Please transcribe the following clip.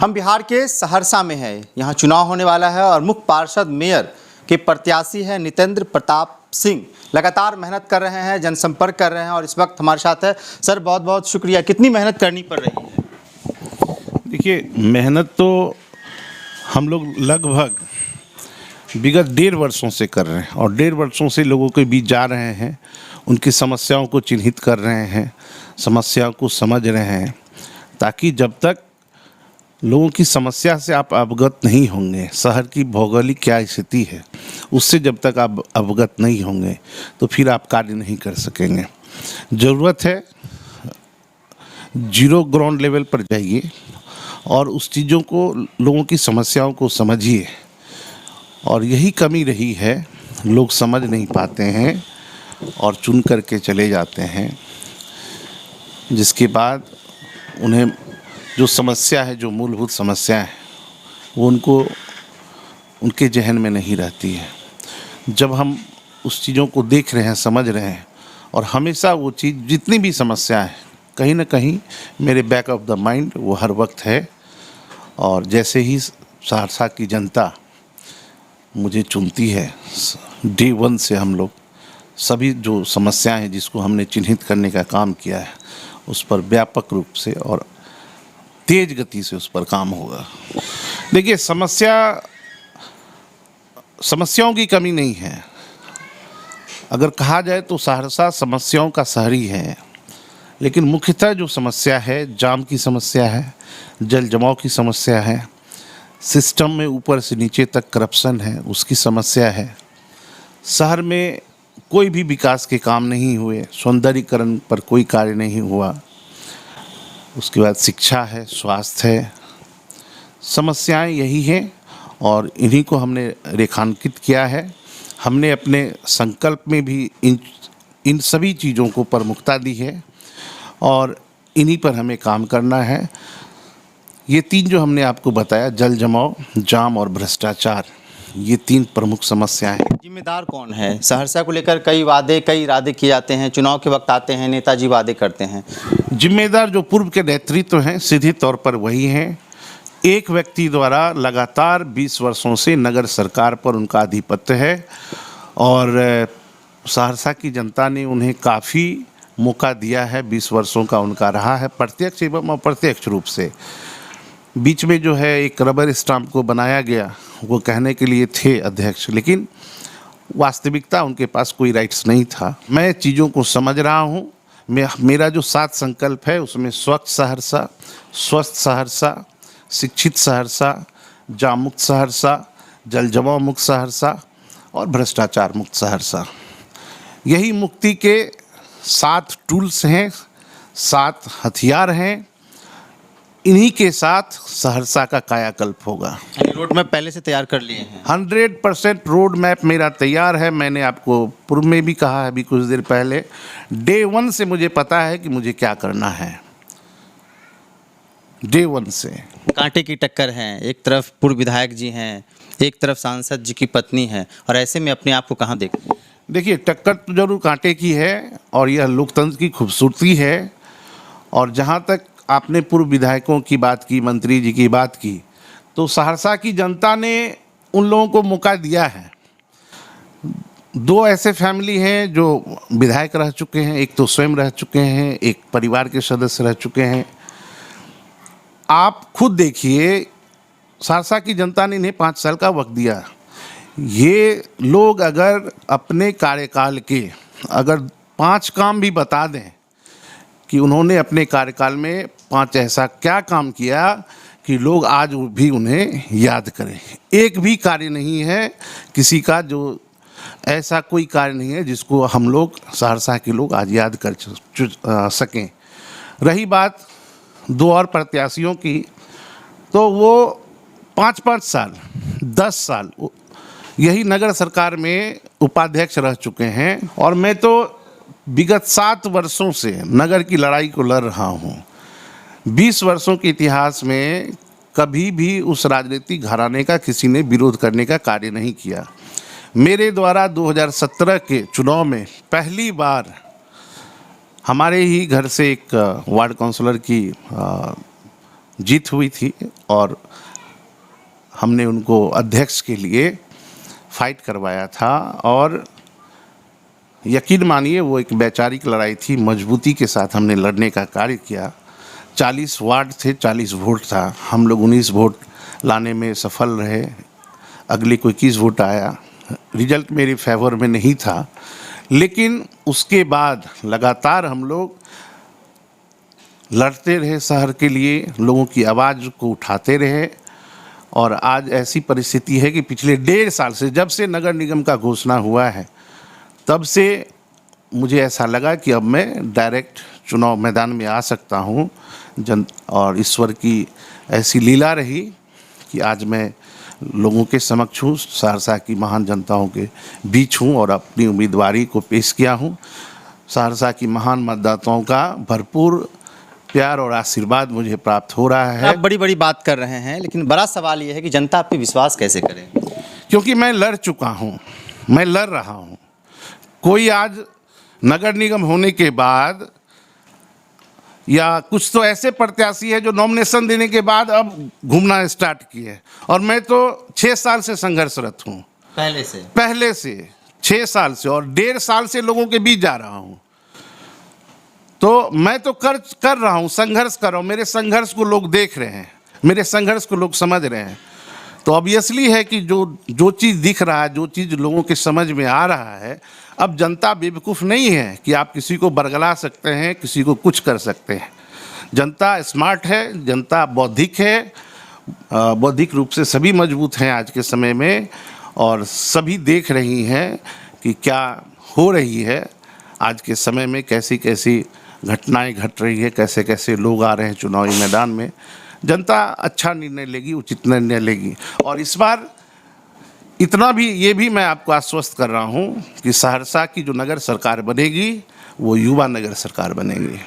हम बिहार के सहरसा में हैं। यहाँ चुनाव होने वाला है और मुख्य पार्षद मेयर के प्रत्याशी हैं नितेंद्र प्रताप सिंह। लगातार मेहनत कर रहे हैं, जनसंपर्क कर रहे हैं और इस वक्त हमारे साथ है। सर बहुत बहुत शुक्रिया। कितनी मेहनत करनी पड़ रही है? देखिए, मेहनत तो हम लोग लगभग विगत 1.5 वर्षों से कर रहे हैं और 1.5 वर्षों से लोगों के बीच जा रहे हैं, उनकी समस्याओं को चिन्हित कर रहे हैं, समस्याओं को समझ रहे हैं, ताकि जब तक लोगों की समस्या से आप अवगत नहीं होंगे, शहर की भौगोलिक क्या स्थिति है उससे जब तक आप अवगत नहीं होंगे तो फिर आप कार्य नहीं कर सकेंगे। ज़रूरत है जीरो ग्राउंड लेवल पर जाइए और उस चीज़ों को, लोगों की समस्याओं को समझिए। और यही कमी रही है, लोग समझ नहीं पाते हैं और चुन करके चले जाते हैं, जिसके बाद उन्हें जो समस्या है, जो मूलभूत समस्या है, वो उनके जहन में नहीं रहती है। जब हम उस चीज़ों को देख रहे हैं, समझ रहे हैं और हमेशा वो चीज़, जितनी भी समस्या है, कहीं ना कहीं मेरे बैक ऑफ द माइंड वो हर वक्त है। और जैसे ही सहरसा की जनता मुझे चुनती है, डे 1 से हम लोग सभी जो समस्याएं हैं जिसको हमने चिन्हित करने का काम किया है, उस पर व्यापक रूप से और तेज गति से उस पर काम होगा। देखिए, समस्याओं की कमी नहीं है। अगर कहा जाए तो सहरसा समस्याओं का शहर ही है, लेकिन मुख्यतः जो समस्या है, जाम की समस्या है, जल जमाव की समस्या है, सिस्टम में ऊपर से नीचे तक करप्शन है, उसकी समस्या है। शहर में कोई भी विकास के काम नहीं हुए, सौंदर्यीकरण पर कोई कार्य नहीं हुआ। उसके बाद शिक्षा है, स्वास्थ्य है, समस्याएं यही हैं और इन्हीं को हमने रेखांकित किया है। हमने अपने संकल्प में भी इन सभी चीज़ों को प्रमुखता दी है और इन्हीं पर हमें काम करना है। ये 3 जो हमने आपको बताया, जल जमाव, जाम और भ्रष्टाचार, ये 3 प्रमुख समस्याएं हैं। जिम्मेदार कौन है? सहरसा को लेकर कई इरादे किए जाते हैं, चुनाव के वक्त आते हैं, नेताजी वादे करते हैं। जिम्मेदार जो पूर्व के नेतृत्व हैं, सीधे तौर पर वही हैं। एक व्यक्ति द्वारा लगातार 20 वर्षों से नगर सरकार पर उनका आधिपत्य है और सहरसा की जनता ने उन्हें काफ़ी मौका दिया है। 20 वर्षों का उनका रहा है, प्रत्यक्ष एवं अप्रत्यक्ष रूप से। बीच में जो है एक रबर स्टाम्प को बनाया गया, वो कहने के लिए थे अध्यक्ष, लेकिन वास्तविकता उनके पास कोई राइट्स नहीं था। मैं चीज़ों को समझ रहा हूँ। मेरा जो 7 संकल्प है उसमें स्वच्छ सहरसा, स्वस्थ सहरसा, शिक्षित सहरसा, जाम मुक्त सहरसा, जल जमाव मुक्त सहरसा और भ्रष्टाचार मुक्त सहरसा, यही मुक्ति के 7 टूल्स हैं, 7 हथियार हैं। इन्हीं के साथ सहरसा का कायाकल्प होगा। रोड मैप पहले से तैयार कर लिए हैं? 100% रोड मैप मेरा तैयार है। मैंने आपको पूर्व में भी कहा है, अभी कुछ देर पहले, डे 1 से मुझे पता है कि मुझे क्या करना है। डे 1 से कांटे की टक्कर है, एक तरफ पूर्व विधायक जी हैं, एक तरफ सांसद जी की पत्नी है, और ऐसे में अपने आप को कहाँ देखते हैं? देखिए, टक्कर तो जरूर कांटे की है और यह लोकतंत्र की खूबसूरती है। और जहाँ तक आपने पूर्व विधायकों की बात की, मंत्री जी की बात की, तो सहरसा की जनता ने उन लोगों को मौका दिया है। 2 ऐसे फैमिली हैं जो विधायक रह चुके हैं, एक तो स्वयं रह चुके हैं, एक परिवार के सदस्य रह चुके हैं। आप खुद देखिए, सहरसा की जनता ने इन्हें 5 साल का वक्त दिया। ये लोग अगर अपने कार्यकाल के 5 काम भी बता दें कि उन्होंने अपने कार्यकाल में 5 ऐसा क्या काम किया कि लोग आज भी उन्हें याद करें। एक भी कार्य नहीं है किसी का, जो ऐसा कोई कार्य नहीं है जिसको हम लोग, सहरसा के लोग आज याद कर सकें। रही बात 2 और प्रत्याशियों की, तो वो 5-5 साल, 10 साल यही नगर सरकार में उपाध्यक्ष रह चुके हैं और मैं तो विगत 7 वर्षों से नगर की लड़ाई को लड़ रहा हूँ। 20 वर्षों के इतिहास में कभी भी उस राजनीतिक घराने का किसी ने विरोध करने का कार्य नहीं किया। मेरे द्वारा 2017 के चुनाव में पहली बार हमारे ही घर से एक वार्ड काउंसलर की जीत हुई थी और हमने उनको अध्यक्ष के लिए फाइट करवाया था। और यकीन मानिए वो एक वैचारिक लड़ाई थी, मजबूती के साथ हमने लड़ने का कार्य किया। 40 वार्ड थे, 40 वोट था, हम लोग 19 वोट लाने में सफल रहे। अगले को 21 वोट आया, रिजल्ट मेरे फेवर में नहीं था, लेकिन उसके बाद लगातार हम लोग लड़ते रहे शहर के लिए, लोगों की आवाज़ को उठाते रहे। और आज ऐसी परिस्थिति है कि पिछले 1.5 साल से, जब से नगर निगम का घोषणा हुआ है, तब से मुझे ऐसा लगा कि अब मैं डायरेक्ट चुनाव मैदान में आ सकता हूँ। और ईश्वर की ऐसी लीला रही कि आज मैं लोगों के समक्ष हूँ, सहरसा की महान जनताओं के बीच हूँ और अपनी उम्मीदवारी को पेश किया हूँ। सहरसा की महान मतदाताओं का भरपूर प्यार और आशीर्वाद मुझे प्राप्त हो रहा है। आप बड़ी बड़ी बात कर रहे हैं, लेकिन बड़ा सवाल ये है कि जनता आप पे विश्वास कैसे करे? क्योंकि मैं लड़ चुका हूँ, मैं लड़ रहा हूँ। कोई आज नगर निगम होने के बाद, या कुछ तो ऐसे प्रत्याशी है जो नॉमिनेशन देने के बाद अब घूमना स्टार्ट किए, और मैं तो 6 साल से संघर्षरत हूँ। पहले से 6 साल से, और 1.5 साल से लोगों के बीच जा रहा हूँ। तो मैं तो कर रहा हूँ, संघर्ष कर रहा हूँ। मेरे संघर्ष को लोग देख रहे हैं, मेरे संघर्ष को लोग समझ रहे हैं। तो ऑब्वियसली है कि जो चीज़ दिख रहा है, जो चीज़ लोगों के समझ में आ रहा है, अब जनता बेवकूफ़ नहीं है कि आप किसी को बरगला सकते हैं, किसी को कुछ कर सकते हैं। जनता स्मार्ट है, जनता बौद्धिक है, बौद्धिक रूप से सभी मजबूत हैं आज के समय में, और सभी देख रही हैं कि क्या हो रही है आज के समय में, कैसी कैसी घटनाएं घट रही है, कैसे कैसे लोग आ रहे हैं चुनावी मैदान में। जनता अच्छा निर्णय लेगी, उचित निर्णय लेगी। और इस बार इतना भी, ये भी मैं आपको आश्वस्त कर रहा हूँ कि सहरसा की जो नगर सरकार बनेगी वो युवा नगर सरकार बनेगी।